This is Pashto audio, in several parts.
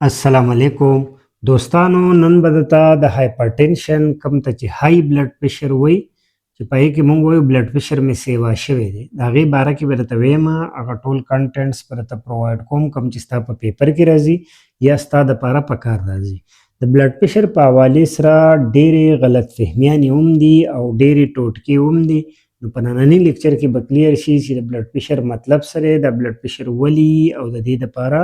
السلام علیکم دوستانو. نن به درته د هایپرټنشن کوم ته چې های بلډ پريشر وای چې په هغې کې مونږ وایو بلډ پريشر مې سیوا شوی دی، د هغې باره کې به درته ویم. هغه ټول کنټینټس به درته پرووایډ کوم کوم چې ستا په پیپر کې راځي یا ستا دپاره په کار راځي. د بلډ پريشر په حوالې سره ډېرې غلط فهمیانې هم دي او ډېرې ټوټکې هم دي. نو په ننني لیکچر کې به کلیر شي چې د بلډ پريشر مطلب څه دی، د بلډ پريشر ولې او د دې دپاره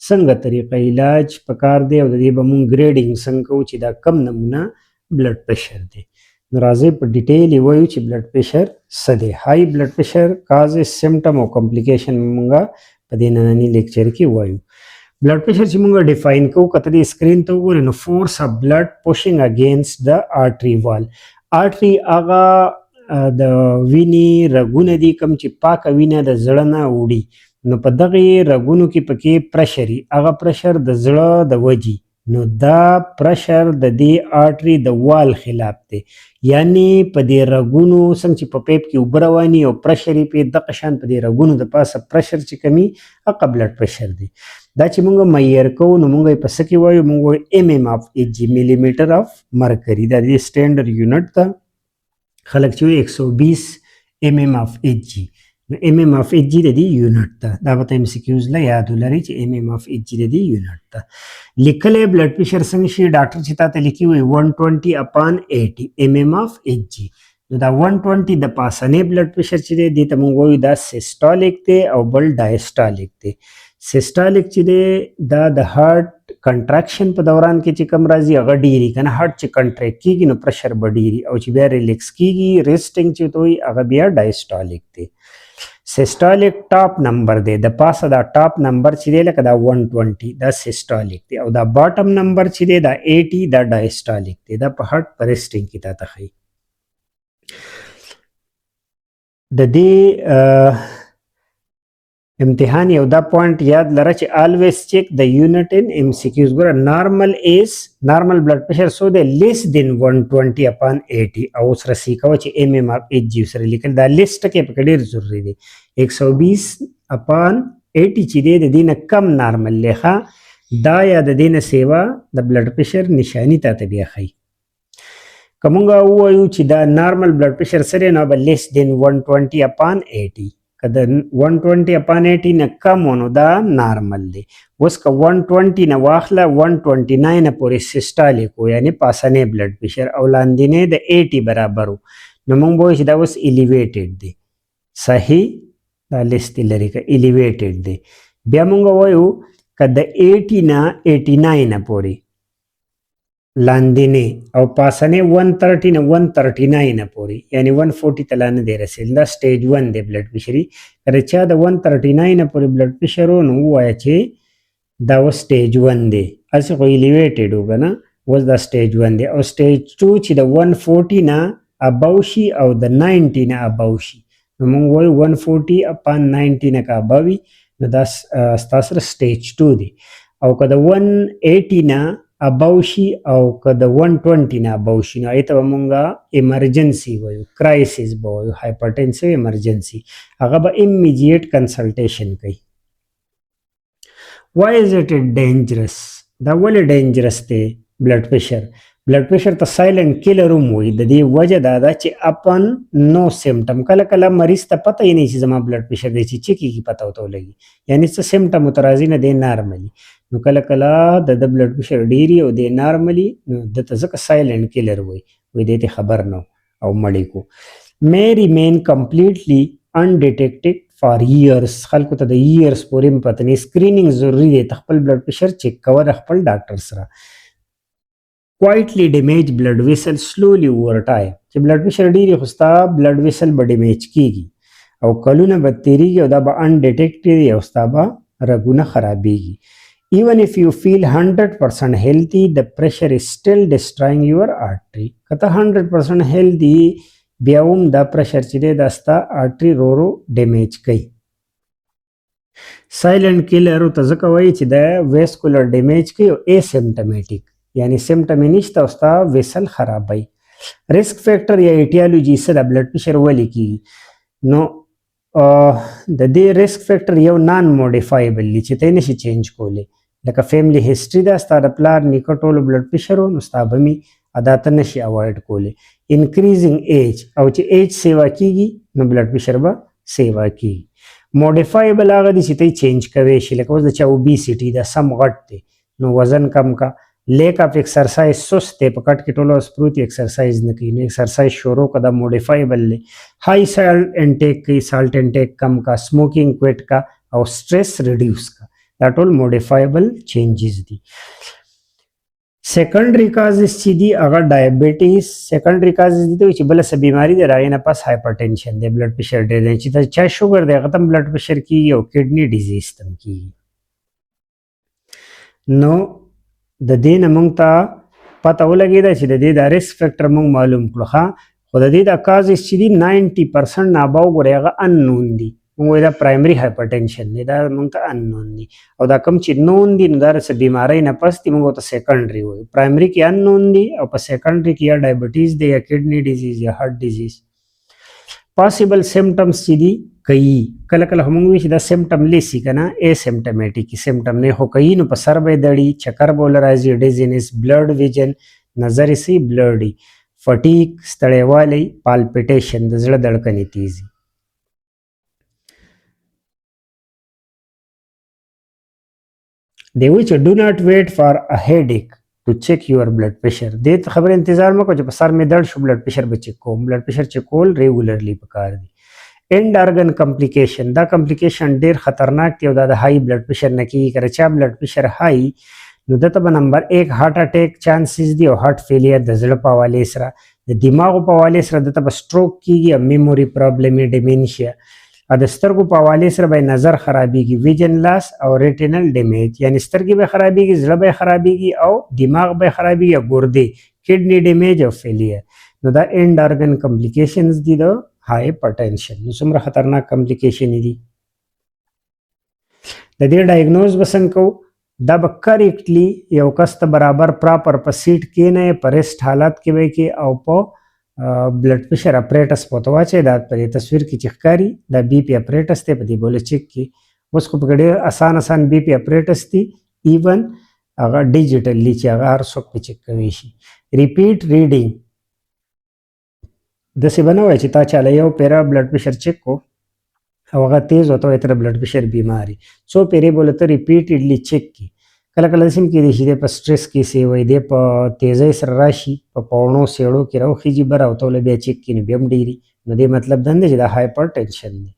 څنګه طریقه علاج پکار دی او د دې به مونږ ګریډینګ څنګه کوو چې دا کم نمونه بلډ پريشر دی. نو راځئ په ډیټیل یې وایو چې بلډ پريشر څه دی. های بلډ پريشر کازز سمټم او کمپلیکیشن مونږه په دې ننني لیکچر کې وایو. بلډ پريشر چې مونږ ډیفاین کوو، کته دې سکرین ته وګورئ نو فورس اف بلډ پوشینګ اگینست د آرټري وال. آرټري هغه د وینې رګونه دي کوم چې پاکه وینه د زړه نه وړي. نو په دغه رګونو کې پکې پرشر وي، هغه پرشر د زړه د وجې، نو دا پرشر د دې آرټري د وال خلاف دی. یعنی په دې رګونو څنګه چې په پیپ کې اوبه رواني او پرشر یې پې دغه شان په دې رګونو د پاسه پرشر چې کمي هغه بلډ پرشر دی. دا چې مونږ معیار کوو نو مونږ یې په څه کې وایو، مونږ وایو MM اف ایچ جي، ملي میټر اف مرکري. دا د سټینډرډ یونټ ده، خلک چې وایي 120 MM اف ایچ جي. نو MM اف ایچ جي د دې یونټ ده. دا به ته MCQs له یاد ولرئ چې MM اف ایچ جي د دې یونټ ده. لیکلی بلډ پريشر څنګه شي، ډاکټر چې تا ته لیکي وایي 120/80 MM اف ایچ جي. نو دا 120 د پاسنی بلډ پريشر چې دی دې ته مونږ وایو دا سیسټالیک دی او بل ډایسټالیک دی. سیسټالیک چې دی دا د هارت کنټراکشن په دوران کې چې کم راځي هغه ډیری کنه. هارت چې کنټریکټ کیږي نو پرشر به ډیری، او چې بیا ریلیکس کیږي ریسټینګ چې ته وایي هغه بیا ډایسټالیک دی. سیسټالیک ټاپ نمبر دی، د پاسه دا ټاپ نمبر چې دی لکه دا 120 دا سیسټالیک دی، او دا باټم نمبر چې دی دا 80 دا ډایسټالیک دی. دا په هارت په ریسټینګ کې تا ته ښیي. د دې امتحان یو دا پوینټ یاد لره چې always check the unit in MCQs. ګوره نارمل بلډ پريشر سو دی لیس دین 120/80 او سره سیکوه چې MM اف ایچ جي سره لیکل. دا لیست کې پکې ډېر ضروري دی. 120/80 چې دی د دې نه کم نارمل لیخه دا یا د دې نه سیوا د بلډ پريشر نشانی ته بیا ښیي. که مونږ ووایو چې دا نارمل بلډ پريشر سره نه به لیس دین 120/80، که د 120/80 نه کم نو دا نارمل دی. اوس که 120 نه واخله 129 پورې سیسټالیک و، یعنی پاسنی بلډ پريشر، او لاندینی د 80 برابر و، نو مونږ وایو چې دا اوس ایلیویټډ دی. صحیح، دا لیست لري که ایلیویټډ دی. بیا مونږ وایو که د 80 نه 89 پورې لاندینی او پاسنی 130 نه 139 پورې، یعنی 140 ته لا نه دی رسېدلی، دا سټیج 1 دی بلډ پريشري. که چا د 139 پورې بلډ پريشر و نو ووایه چې دا اوس سټیج 1 دی، هسې خو ایلیویټډ و که نه، اوس دا سټیج 1 دی. او سټیج 2 چې د 140 نه ابو شي او د 90 نه ابو شي، نو مونږ وایو 140/90 نه که ابو وي نو دا ستا سره سټیج 2 دی. او که د 180 نه ابو شي او که د 120 نه ابو شي نو هغې ته به مونږه ایمرجنسي وایو، کرایسس به وایو، هایپرټنسیو ایمرجنسي. هغه به امیډیټ کنسلټیشن کوي. وای از اټ ډینجرس؟ دا ولې ډینجرس دی بلډ پريشر؟ بلډ پريشر ته سایلنټ کیلر هم وایي. د دې وجه دا ده چې اپن نو سیمټم، کله کله مریض ته پته یې نه چې زما بلډ پريشر دی، چې چیک کېږي پته ورته ولګي، یعنی څه سیمټم ورته راځي نه دی نارملي. نو کله کله د بلډ پريشر ډیري او دی نارملي، نو دته ځکه سایلنټ کیلر وایي، وایي دې ته خبر نه او مړی کو. may remain completely undetected for years. خلکو ته د years پورې هم پته نه. سکرینینګ ضروري دی، ته خپل بلډ پريشر چیک کوه د خپل ډاکټر سره. quietly damage blood vessel slowly over time. چې بلډ پريشر ډیري خو ستا بلډ ویسل به ډیمیج کیږي او کلونه به تیریږي او دا به انډیټیکټډ او ستا به رګونه خرابېږي. Even if you feel 100% healthy, the pressure is still destroying your artery. که ته 100% healthy بیا هم دا پرشر چې دی دا ستا آرټري رو ډیمیج کوي. سایلنټ کیلر ورته ځکه وایي چې دا ویسکولر ډیمیج کوي او اسیمټمیټیک، یعنی سیمټم یې نشته او ستا ویسل خرابوي. ریسک فیکټر یا ایټیالوجي څه د بلډ پريشر ولې کیږي؟ نو د دې ریسک فیکټر یو نان موډیفایبل دی چې ته نشي چینج کولی. لکه فیملی هیستوري دا ستا د پلار نیکه ټولو بلډ پریشر و نو ستا به مې دا ته نشي اوایډ کولی. انکریزینګ ایج او چې ایج سیوا کیږي نو بلډ پریشر به سیوا کیږي. موډیفایبل هغه دي چې ته چینج کوی شي، لکه اوس د چا اوبیسټي ده، سم غټ دی نو وزن کم کا. لیک اف ایکسرسایز سست دی، په کټ کې ټولو اوس پروت ایکسرسایز نه کوي نو ایکسرسایز شروع که دا موډیفایبل دی. های سالټ انټیک کوي، سالټ انټیک کم کا، سموکینګ کویټ کا او سټریس ریډیوس کا. دا ټول موډیفایبل چینجز دي. سیکنډري کازز چې دي هغه ډایبټیز، سیکنډري کازز دي ته چې بله څه بیماري ده راغې نه پس هایپرټینشن دی، بلډ پریشر ډېر دی، چې د چا شوګر دی هغه ته هم بلډ پریشر کېږي او کډني ډیزیز ته هم کېږي. نو د دې نه موږ ته پته ولګېده چې د دې دا ریسک فیکټر موږ معلوم کړو ښه. خو د دې دا کازز چې دي 90% نه اباو ګورئ هغه اننون دي. موږ وایو دا پرایمري هایپرټینشن دی، دا موږ ته اننون دي، او دا کوم چې نون دي نو دا څه بیمارۍ نه پس دي موږ ورته سیکنډري وایو. پرایمري کې اننون دي او په سیکنډري کې یا ډایبټیز دی یا کډني ډیزیز یا هارت ډیزیز. پاسبل سیمټمز چې دي کوي کله کله موږ وایو چې دا سیمټم لیسي که نه ای سیمټمیټیک سیمټم نه خو کوي نو په سر به یې دړي، چکر به ولې راځي، ډیزینس، بلډ ویژن، نظر یې سي بلډي، فټیک ستړیوالی، پالپیټیشن د زړه دړکنې تیزي. دی وایي چې ډو ناټ ویټ فار ا هیډیک ټو چیک یور بلډ پریشر. دې خبرې انتظار مه کوه چې په سر مې درد شو بلډ پریشر به چیک کوم. بلډ پریشر چیک کول ریګولرلی پکار دي. اینډ ارګن کمپلیکیشن، دا کمپلیکیشن ډیر خطرناک دی او دا د های بلډ پریشر نه کېږي. که چا بلډ پریشر های نو دته به نمبر 1 هارټ اټیک چانسز دي او هارټ فیلیر د زړه په حوالې سره، د دماغو په حوالې سره دته به سټروک کېږي او میموري پرابلم یې ډیمینشیا، او د سترګو په حوالې سره به نظر خرابېږي، ویژن لاس او ریټینل ډیمیج، یعنی سترګې به خرابېږي، زړه به خرابېږي او دماغ به خرابېږي او ګردې، کډني ډیمیج او فیلیر. نو دا اینډ ارګن کمپلیکیشنز دي د هایپرټینشن. نو څومره خطرناک کمپلیکیشن دي. د دې ډایګنوز به څنګه کوو؟ دا به کریکټلی یو کس ته برابر پراپر په سیټ کېنئ، په ریسټ حالت کې به کې او په بلډ پریشر اپریټس پته واچئ. دا په دې تصویر کې چې ښکاري دا بی پی اپریټس دی، په دې بوله چیک کې. اوس خو پکې ډېر آسان بی پی اپریټس دي، ایون هغه ډیجیټلی چې هغه هر څوک پې چیک کوی شي. ریپیټ ریډینګ، داسې به نه وایي چې تا چاله یو پیره بلډ پریشر چیک کو او هغه تیز و ته وایې ته د بلډ پریشر بیماري، څو پیرې به ولته ریپیټډلی چیک کړي. کله کله داسې هم کېدای شي دی په سټرس کې سې وایي دی په تیزۍ سره راشي، په پوڼو سیړو کې راوخیږي بره او ته ولې بیا چیک کړي نو بیا هم ډېري، نو دې مطلب دا نه دی چې دا هایپر ټینشن دی.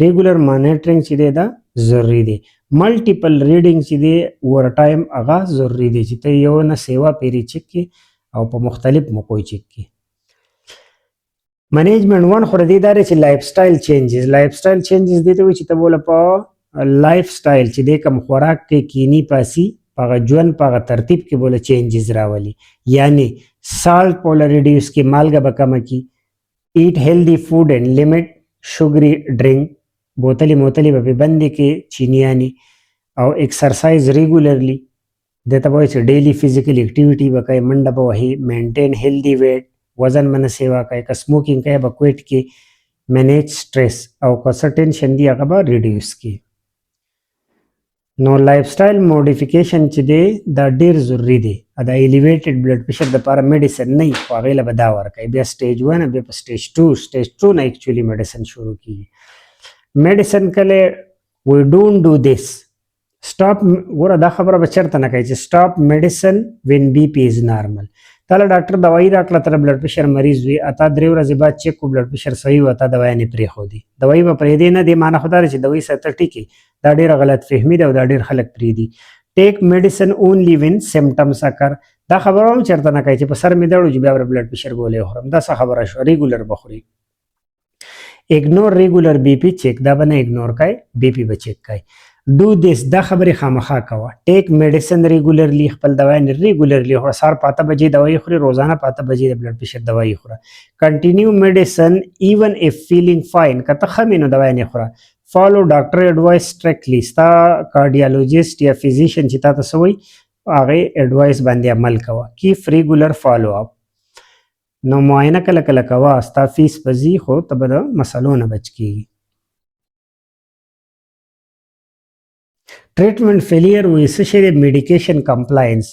ریګولر مانیټرینګ چې دی دا ضروري دی. ملټیپل ریډینګ چې دی اوور ټایم هغه ضروري دی چې ته یو نه سیوا پیرې چیک کړي او په مختلف موقعو چیک کړي. منیجمنٹ 1 خو د دې دا دی چې لایف سټایل چینجز، لایف سټایل چینجز دې ته وایي چې ته بوله په لایف سټایل چې دی کوم خوراک کې کینی پاسي په هغه ژوند په هغه ترتیب کې بوله چینجز راولي. یعنی سالټ بوله ریډیوس کې، مالګه به کمه کړي، ایټ هیلدي فوډ اینډ لیمټ شوګري ډرینک، بوتلې موتلې به پې بندې کې چینیانې، او ایکسرسایز ریګولرلی. دې ته به وایي چې ډیلی فزیکل ایکټیویټي به کوئ، منډه به وهي، مینټین هیلدي ویټ، وزن به نه سیوا کوي، که سموکینګ کوي به کویټ کې، مینیج سټریس، او که څه ټینشن دي هغه به ریډیوس کړي. نو لایف سټایل موډیفیکیشن چې دی دا ډیر ضروری دی. دا ایلیویټډ بلډ پریشر دپاره میډیسن نه وي خو هغې له به دا ورکوي، بیا سټیج 1 بیا په سټیج 2 نه ایکچولي میډیسن شروع کېږي. میډیسن کله وی ډونټ ډو دیس سټاپ، ګوره دا خبره به چېرته نه کوي چې سټاپ میډیسن وین بی پی از نارمل. تا له ډاکټر دوايي راکړه، ته د بلډ پریشر مریض وي، اته 3 ورځې بعد چیک کو بلډ پریشر صحیح و، اته دوایانې پرېښودې. دوایي به پرېږدې نه، دې معنی خو دا دی چې دوایي سره ټیکې. دا ډېره غلط فهمي ده او دا ډېر خلک پرېږدي. ټیک میډیسن اونلی وین سیمټمز اکر، دا خبره هم چېرته نه کوي چې په سر مې درد و چې بیا به بلډ پریشر ګولۍ وخورم، دا څه خبره شوه، ریګولر به خوري. اګنور ریګولر بی پی چیک، دا به نه اګنور کوي، بی پی به چیک کوي. ډو دیس، دا خبرې خامخا کوه. ټیک میډیسن ریګولرلی، خپل دوايانې ریګولرلی خوره، سهار په 8 بجې دوايي خوري، روزانه په 8 بجې د بلډ پریشر دوايي خوره. کنټینیو میډیسن ایون اف فیلینګ فاین، که ته ښه مې نو دوايانې خوره. فالو ډاکټر ایډوایس سټریکټلی، ستا کارډیالوجیسټ یا فزیشن چې تا ته څه وایي هغې ایډوایس باندې عمل کوه. کیف ریګولر فالو اپ. نو معاینه کله کله کوه، ستا فیس به ځي خو ته به د مسلو نه بچ کېږي. ټریټمنټ فیلیر وایي څه شی دی میډیکیشن کمپلاینس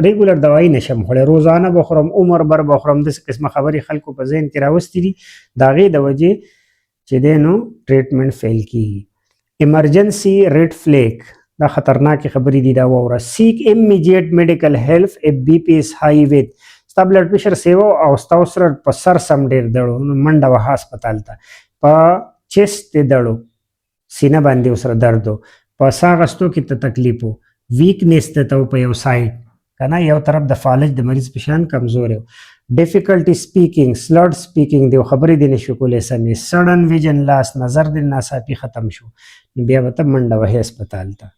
ریګولر دوايي نشم خوړی روزانه به خورم عمر بر به خورم داسې قسمه خبرې خلکو په ذهن کې راوستي دي د هغې د وجې چې دی نو ټریټمنټ فیل کیږي ایمرجنسي ریډ فلیک دا خطرناکې خبرې دي دا واوره سیک امیډیټ میډیکل هیلپ اف بی پی اس های ویت ستا بلډ پریشر سیو او ستا سره په سر سم ډېر دړو منډه وهه هسپتال ته په چیست دې دړو سینه باندې ورسره درد و په ساه اخیستو کې ته تکلیف و ویکنیس ته ته په یو سایډ که نه یو طرف د فالج د مریض په شان کمزوری و ډیفیکلټي سپیکینګ سلډ سپیکینګ دی خبرې دې نشو کولی سمې سډن ویژن لاس نظر دې ناڅاپي ختم شو نو بیا به ته منډه وهې هسپتال ته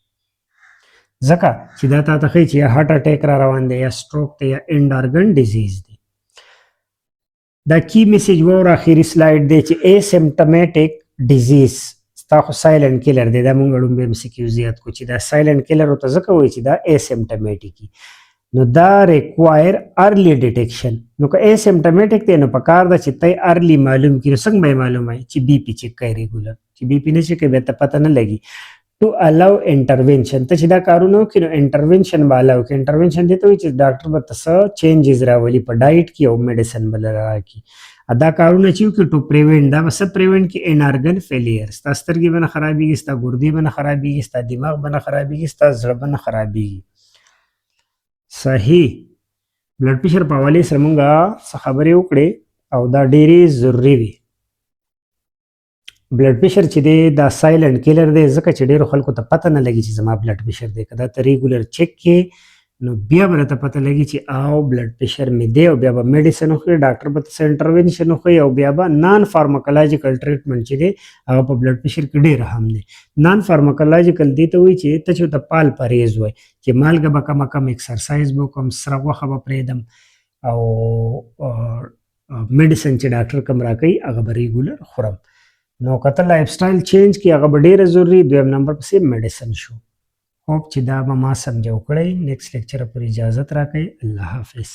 ځکه چې دا تا ته ښایي چې یا هارټ اټیک را روان دی یا سټروک دی یا انډ ارګن ډیزیز دی دا کی میسیج واوره اخري سلایډ دی چې اسیمپټمیټک ډیزیز ستا خو سایلنټ کیلر دی دا مونږ ړومبې ام سی کیو زیات کو چې دا سایلنټ کیلر ورته ځکه وایي چې دا اسیمپټمیټک وي نو دا ریکوایر ارلی ډیټیکشن نو که اسیمپټمیټک دی نو پکار ده چې تی ارلی معلوم کړي څنګه به یې معلوم وي چې بی پی چیک کوي ریګولر چې بی پی نه چیک کوي بیا ته پته نه لګي ټو الاو انټرونشن ته چې دا کارونه وکړي نو انټرونشن به الاو کړي انټرونشن دې ته وایي چې ډاکټر به ته څه چینجز راولي په ډایټ کې او میډیسن به راکړي دا کارونه چې وکړي ټو پریوینټ دا به څه پریوینټ کړي ان ارګن فیلیر ستا سترګې به نه خرابېږي ستا ګردې به نه خرابېږي ستا دماغ به نه خرابېږي ستا زړه به نه خرابېږي صحیح بلډ پریشر په حوالې سره مونږ څه خبرې وکړې او دا ډېرې ضروري وي بلډ پریشر چې دی دا سایلنټ کیلر دی ځکه چې ډېرو خلکو ته پته نه لګي چې زما بلډ پریشر دی که دا ته ریګولر چیک کې نو بیا به راته پته لګي چې او بلډ پریشر مې دی او بیا به میډیسن وخوري ډاکټر به څه انټرونشن وښیي او بیا به نان فارماکولوژیکل ټریټمنټ چې دی هغه په بلډ پریشر کې ډېر اهم دی نان فارماکولوژیکل دې ته وایي چې ته چې ورته پال پرهیز وایي چې مالګه به کمه کم ایکسرسایز به وکړم سره غوښه به پرېږدم او میډیسن چې ډاکټر کوم راکوي هغه به ریګولر خورم نو که ته لایف سټایل چینج کړي هغه به ډېره ضروري دویم نمبر پسې میډیسن شو होप چې دا به ما سمجھو کړی نیکسٹ لیکچر پر اجازت راکړئ الله حافظ